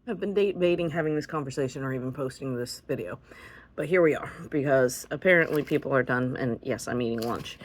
I've been debating having this conversation or even posting this video, but here we are because apparently people are done, and yes, I'm eating lunch.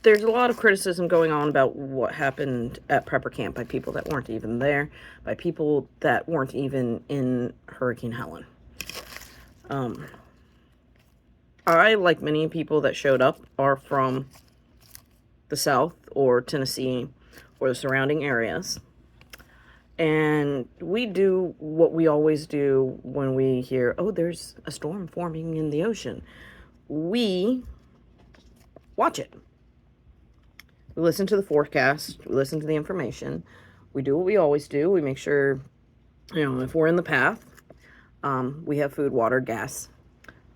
There's a lot of criticism going on about what happened at Prepper Camp by people that weren't even there, by people that weren't even in Hurricane Helen. I, like many people that showed up, are from the South or Tennessee or the surrounding areas. And we do what we always do when we hear, oh, there's a storm forming in the ocean. We watch it. We listen to the forecast. We listen to the information. We do what we always do. We make sure, if we're in the path, we have food, water, gas,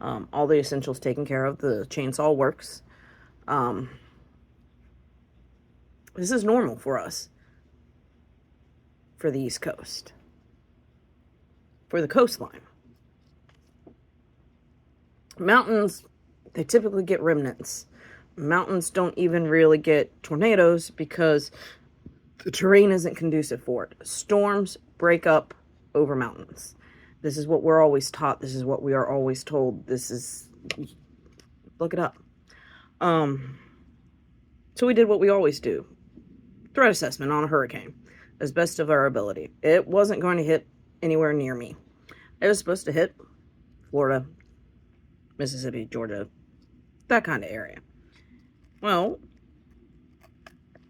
all the essentials taken care of. The chainsaw works. This is normal for us. For the East Coast. For the coastline. Mountains, they typically get remnants. Mountains don't even really get tornadoes because the terrain isn't conducive for it. Storms break up over mountains. This is what we're always taught. This is what we are always told. Look it up. So we did what we always do. Threat assessment on a hurricane. As best of our ability. It wasn't going to hit anywhere near me. It was supposed to hit Florida, Mississippi, Georgia, that kind of area. Well,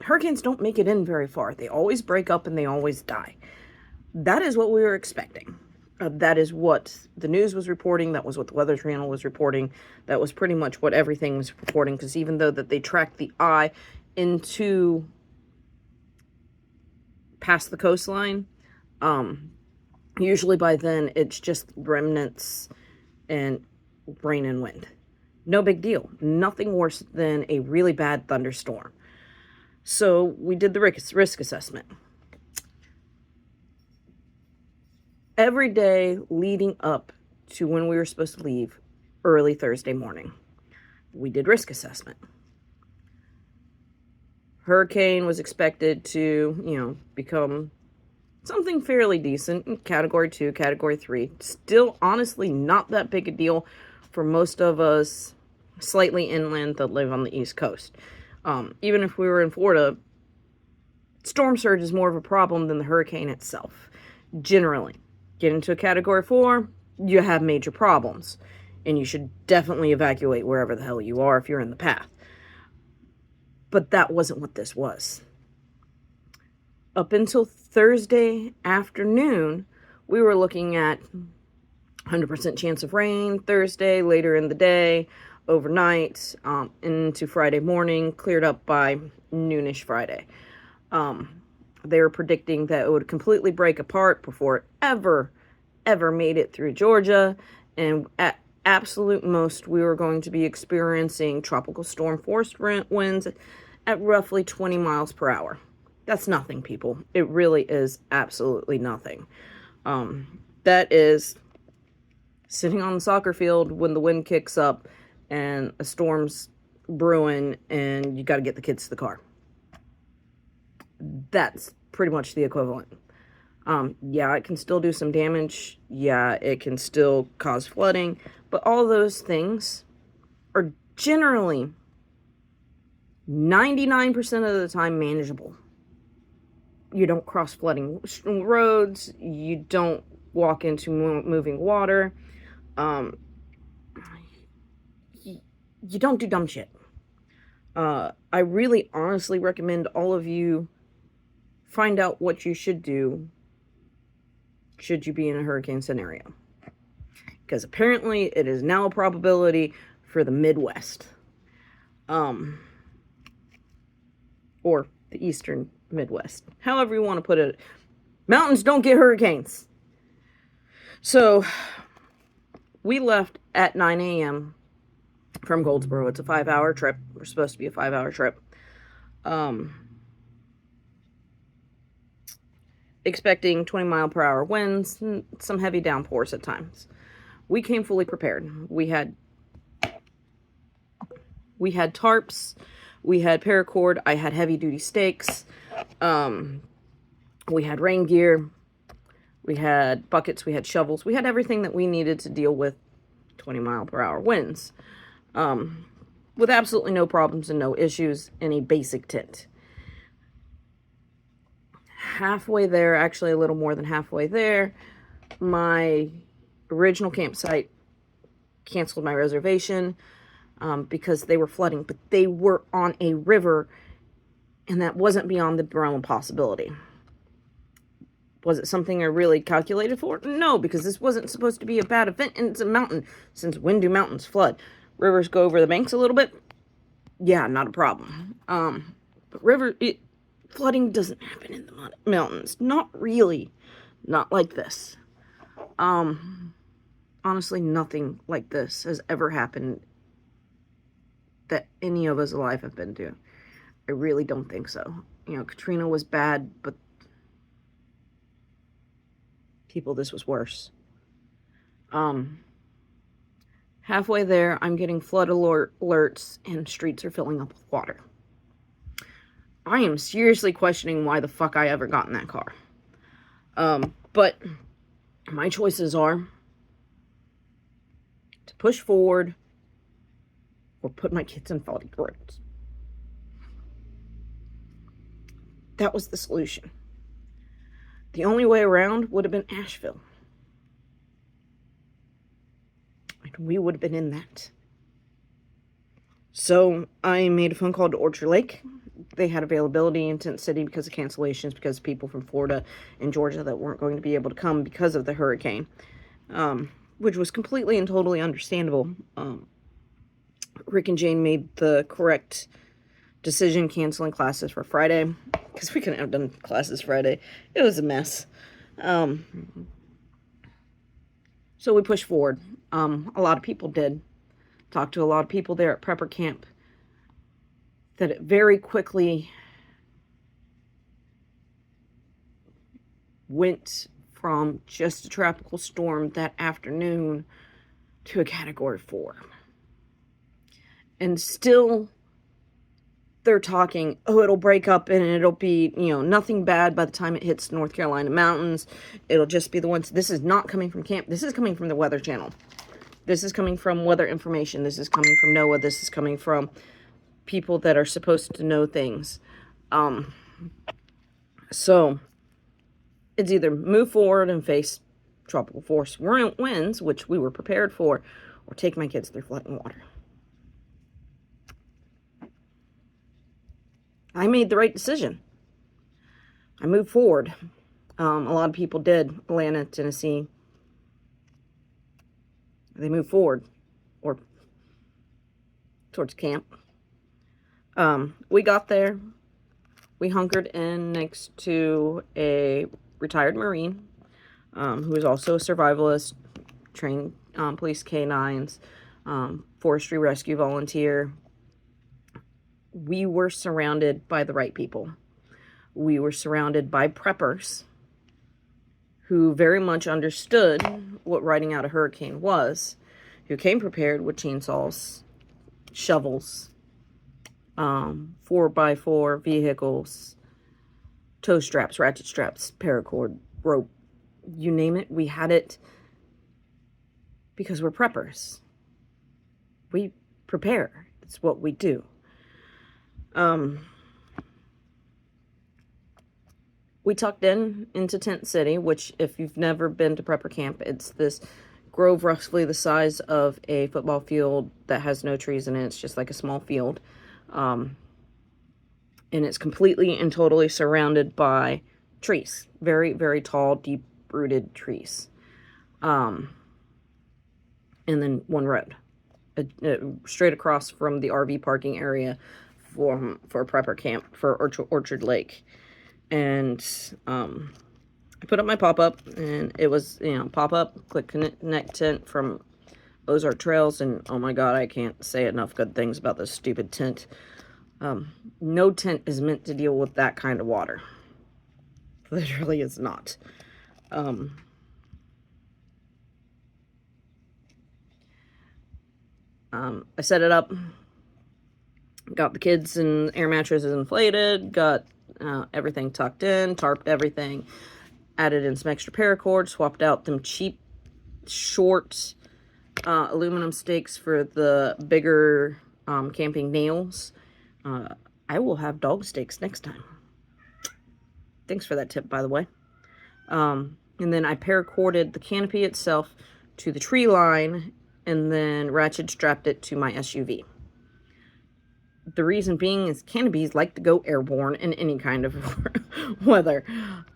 hurricanes don't make it in very far. They always break up and they always die. That is what we were expecting. That is what the news was reporting. That was what the Weather Channel was reporting. That was pretty much what everything was reporting, because even though that they tracked the eye into past the coastline, usually by then it's just remnants and rain and wind. No big deal. Nothing worse than a really bad thunderstorm. So we did the risk assessment. Every day leading up to when we were supposed to leave, early Thursday morning, we did risk assessment. Hurricane was expected to, become something fairly decent, Category 2, Category 3. Still, honestly, not that big a deal for most of us slightly inland that live on the East Coast. Even if we were in Florida, storm surge is more of a problem than the hurricane itself. Generally, get into a Category 4, you have major problems, and you should definitely evacuate wherever the hell you are if you're in the path. But that wasn't what this was. Up until Thursday afternoon, we were looking at 100% chance of rain Thursday, later in the day, overnight, into Friday morning, cleared up by noonish Friday. They were predicting that it would completely break apart before it ever made it through Georgia, and at absolute most, we were going to be experiencing tropical storm force winds at roughly 20 miles per hour. That's nothing, people. It really is absolutely nothing. That is sitting on the soccer field when the wind kicks up and a storm's brewing and you got to get the kids to the car. That's pretty much the equivalent. Yeah, it can still do some damage. Yeah, it can still cause flooding. But all those things are generally 99% of the time manageable. You don't cross flooding roads. You don't walk into moving water. You don't do dumb shit. I really honestly recommend all of you find out what you should do should you be in a hurricane scenario. Because apparently it is now a probability for the Midwest. Or the Eastern Midwest. However you want to put it. Mountains don't get hurricanes. So, we left at 9 a.m. from Goldsboro. It's a 5-hour trip. We're supposed to be a 5-hour trip. Expecting 20-mile-per-hour winds, and some heavy downpours at times. We came fully prepared. We had tarps. We had paracord. I had heavy-duty stakes. We had rain gear, we had buckets, we had shovels, we had everything that we needed to deal with 20-mile-per-hour winds. With absolutely no problems and no issues in a basic tent. Halfway there, actually a little more than halfway there, my original campsite canceled my reservation because they were flooding, but they were on a river, and that wasn't beyond the realm of possibility. Was it something I really calculated for? No, because this wasn't supposed to be a bad event, and it's a mountain. Since when do mountains flood? Rivers go over the banks a little bit? Yeah, not a problem. But flooding doesn't happen in the mountains. Not really. Not like this. Honestly, nothing like this has ever happened that any of us alive have been to. I really don't think so. You know, Katrina was bad, but people, this was worse. Halfway there, I'm getting flood alerts and streets are filling up with water. I am seriously questioning why the fuck I ever got in that car. But my choices are to push forward or put my kids in faulty roads. That was the solution. The only way around would have been Asheville. And we would have been in that. So I made a phone call to Orchard Lake. They had availability in Tent City because of cancellations, because of people from Florida and Georgia that weren't going to be able to come because of the hurricane, which was completely and totally understandable. Rick and Jane made the correct decision canceling classes for Friday, because we couldn't have done classes Friday. It was a mess. So we pushed forward. A lot of people did. Talked to a lot of people there at Prepper Camp that it very quickly went from just a tropical storm that afternoon to a Category 4. And still, they're talking, oh, it'll break up and it'll be, you know, nothing bad by the time it hits North Carolina mountains. It'll just be the ones. This is not coming from camp. This is coming from the Weather Channel. This is coming from weather information. This is coming from NOAA. This is coming from people that are supposed to know things. So it's either move forward and face tropical force winds, which we were prepared for, or take my kids through flooding water. I made the right decision. I moved forward. A lot of people did. Atlanta, Tennessee. They moved forward or towards camp. We got there. We hunkered in next to a retired Marine who is also a survivalist, trained police canines, forestry rescue volunteer. We were surrounded by the right people. We were surrounded by preppers who very much understood what riding out a hurricane was, who came prepared with chainsaws, shovels, 4x4 vehicles, tow straps, ratchet straps, paracord, rope, you name it, we had it, because we're preppers. We prepare. It's what we do. We tucked into Tent City, which, if you've never been to Prepper Camp, it's this grove roughly the size of a football field that has no trees in it. It's just like a small field. And it's completely and totally surrounded by trees. Very, very tall, deep-rooted trees. And then one road. Straight across from the RV parking area for Prepper Camp for Orchard Lake. And I put up my pop-up, and it was, you know, pop-up, click connect tent from Ozark Trails, and oh my god, I can't say enough good things about this stupid tent. No tent is meant to deal with that kind of water. Literally is not. I set it up, got the kids and air mattresses inflated, got everything tucked in, tarped everything, added in some extra paracord, swapped out them cheap, short aluminum stakes for the bigger camping nails. I will have dog stakes next time. Thanks for that tip, by the way. And then I paracorded the canopy itself to the tree line and then ratchet strapped it to my SUV. The reason being is canopies like to go airborne in any kind of weather.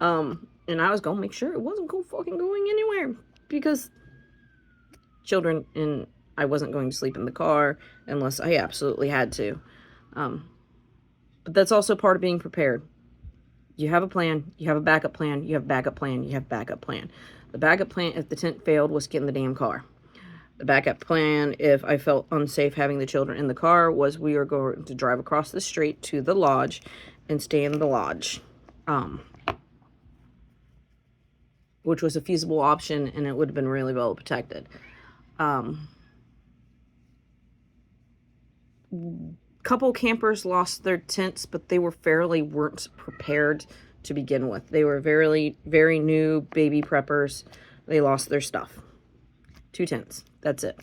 And I was going to make sure it wasn't fucking going anywhere because children and I wasn't going to sleep in the car unless I absolutely had to. But that's also part of being prepared. You have a plan, you have a backup plan, you have a backup plan, you have a backup plan. The backup plan, if the tent failed, was get in the damn car. The backup plan, if I felt unsafe having the children in the car, was we were going to drive across the street to the lodge and stay in the lodge. Which was a feasible option, and it would have been really well protected. Couple campers lost their tents, but they weren't prepared to begin with. They were very, very new baby preppers. They lost their stuff. 2 tents. That's it.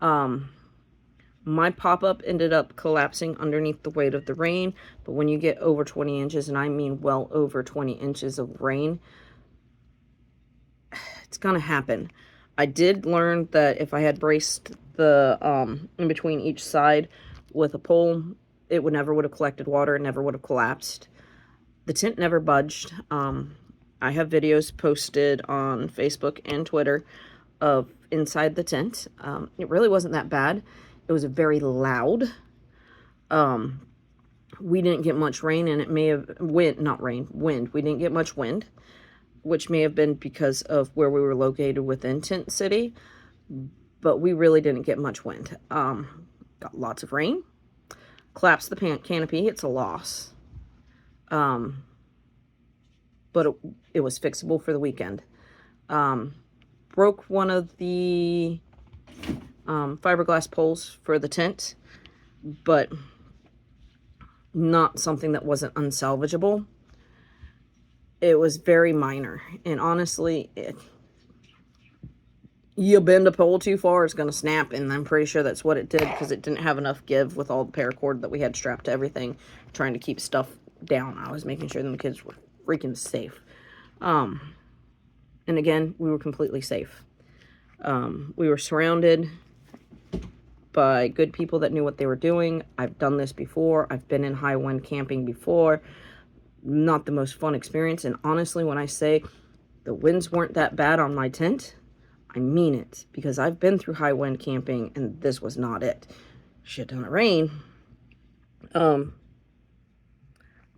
My pop-up ended up collapsing underneath the weight of the rain, but when you get over 20 inches, and I mean well over 20 inches of rain, it's gonna happen. I did learn that if I had braced the in between each side with a pole, it would have collected water, it never would have collapsed. The tent never budged. I have videos posted on Facebook and Twitter of inside the tent. It really wasn't that bad. It was very loud. We didn't get much rain, and it may have wind. We didn't get much wind, which may have been because of where we were located within Tent City, but we really didn't get much wind. Got lots of rain. Collapsed the canopy. It's a loss. But it was fixable for the weekend. Broke one of the fiberglass poles for the tent, but not something that wasn't unsalvageable. It was very minor, and honestly, you bend a pole too far, it's going to snap, and I'm pretty sure that's what it did, because it didn't have enough give with all the paracord that we had strapped to everything, trying to keep stuff down. I was making sure that the kids were freaking safe. And again, we were completely safe. We were surrounded by good people that knew what they were doing. I've done this before. I've been in high wind camping before. Not the most fun experience, and honestly, when I say the winds weren't that bad on my tent, I mean it, because I've been through high wind camping, and this was not it. Shit ton of rain. The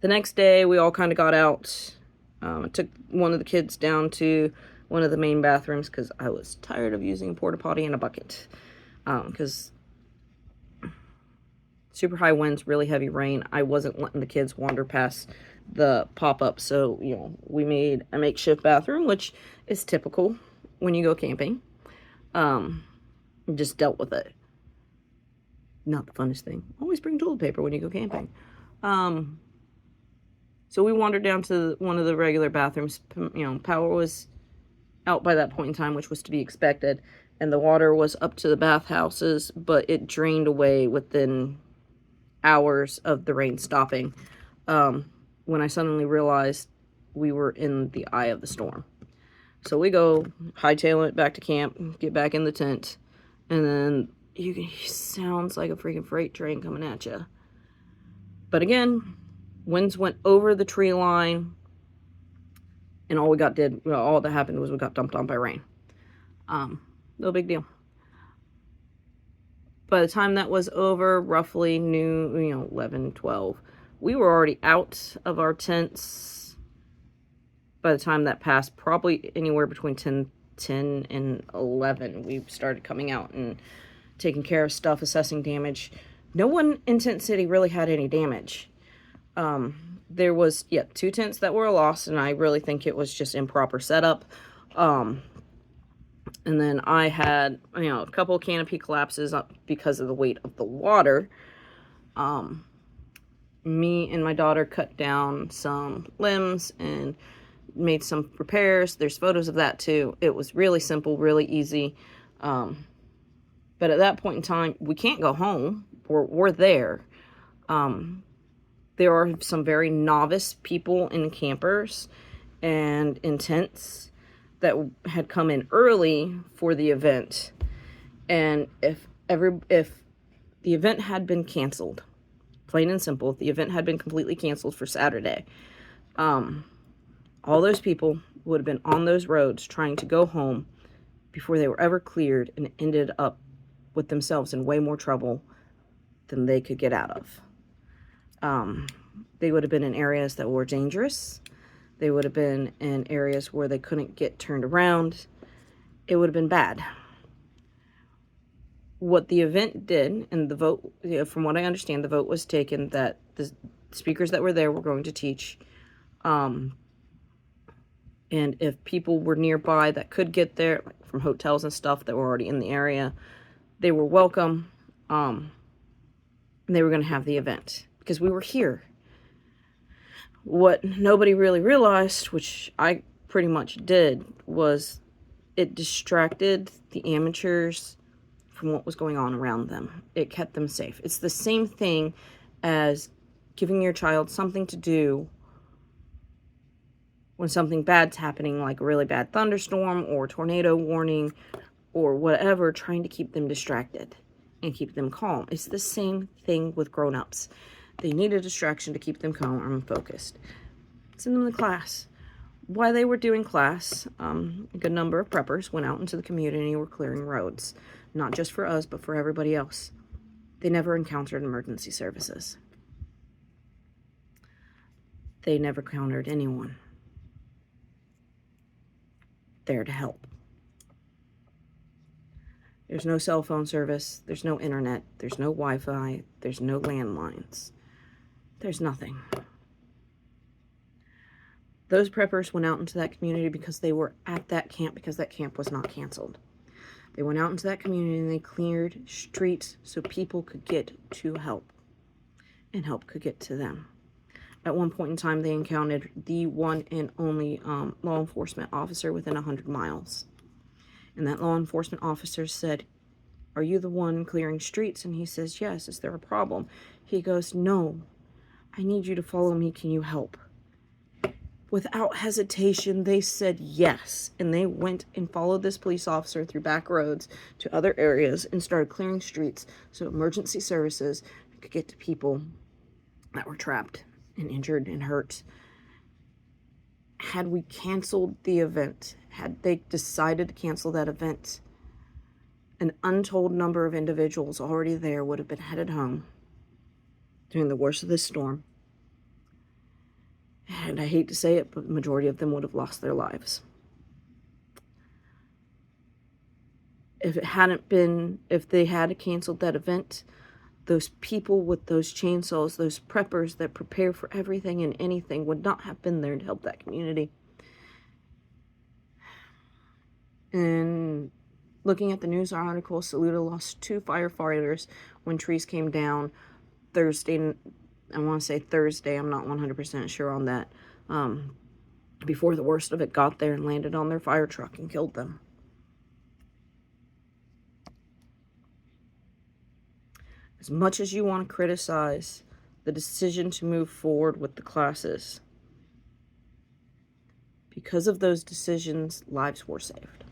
next day, we all kind of got out. I took one of the kids down to one of the main bathrooms, because I was tired of using a porta potty and a bucket. Because super high winds, really heavy rain, I wasn't letting the kids wander past the pop-up, so, you know, we made a makeshift bathroom, which is typical when you go camping. Just dealt with it. Not the funnest thing. Always bring toilet paper when you go camping. So we wandered down to one of the regular bathrooms. You know, power was out by that point in time, which was to be expected, and the water was up to the bathhouses, but it drained away within hours of the rain stopping. When I suddenly realized we were in the eye of the storm. So we go, hightail it back to camp, get back in the tent, and then sounds like a freaking freight train coming at you. But again, winds went over the tree line, and all that happened was we got dumped on by rain. No big deal. By the time that was over, roughly noon, 11, 12, we were already out of our tents by the time that passed. Probably anywhere between 10 and 11, we started coming out and taking care of stuff, assessing damage. No one in Tent City really had any damage. There was, 2 tents that were lost, and I really think it was just improper setup. And then I had, a couple canopy collapses up because of the weight of the water. me and my daughter cut down some limbs and made some repairs. There's photos of that too. It was really simple, really easy. But at that point in time, we can't go home. We're there. There are some very novice people in campers and in tents that had come in early for the event. And if the event had been canceled, plain and simple, if the event had been completely canceled for Saturday, all those people would have been on those roads trying to go home before they were ever cleared, and ended up with themselves in way more trouble than they could get out of. They would have been in areas that were dangerous. They would have been in areas where they couldn't get turned around. It would have been bad. What the event did, and the vote, from what I understand, the vote was taken that the speakers that were there were going to teach. And if people were nearby that could get there, like from hotels and stuff that were already in the area, they were welcome. And they were going to have the event because we were here. What nobody really realized, which I pretty much did, was it distracted the amateurs from what was going on around them. It kept them safe. It's the same thing as giving your child something to do when something bad's happening, like a really bad thunderstorm or tornado warning or whatever, trying to keep them distracted and keep them calm. It's the same thing with grown-ups. They need a distraction to keep them calm and focused. Send them to class. While they were doing class, a good number of preppers went out into the community and were clearing roads. Not just for us, but for everybody else. They never encountered emergency services. They never encountered anyone there to help. There's no cell phone service. There's no internet. There's no Wi-Fi. There's no landlines. There's nothing. Those preppers went out into that community because they were at that camp, because that camp was not canceled. They went out into that community and they cleared streets so people could get to help and help could get to them. At one point in time, they encountered the one and only law enforcement officer within 100 miles. And that law enforcement officer said, "Are you the one clearing streets?" And he says, "Yes." "Is there a problem?" He goes, "No, I need you to follow me. Can you help?" Without hesitation, they said yes. And they went and followed this police officer through back roads to other areas and started clearing streets so emergency services could get to people that were trapped and injured and hurt. Had we canceled the event, had they decided to cancel that event, an untold number of individuals already there would have been headed home during the worst of this storm. And I hate to say it, but the majority of them would have lost their lives. If they had canceled that event, those people with those chainsaws, those preppers that prepare for everything and anything, would not have been there to help that community. And looking at the news article, Saluda lost 2 firefighters when trees came down Thursday. I want to say Thursday. I'm not 100% sure on that. Before the worst of it got there and landed on their fire truck and killed them. As much as you want to criticize the decision to move forward with the classes, because of those decisions, lives were saved.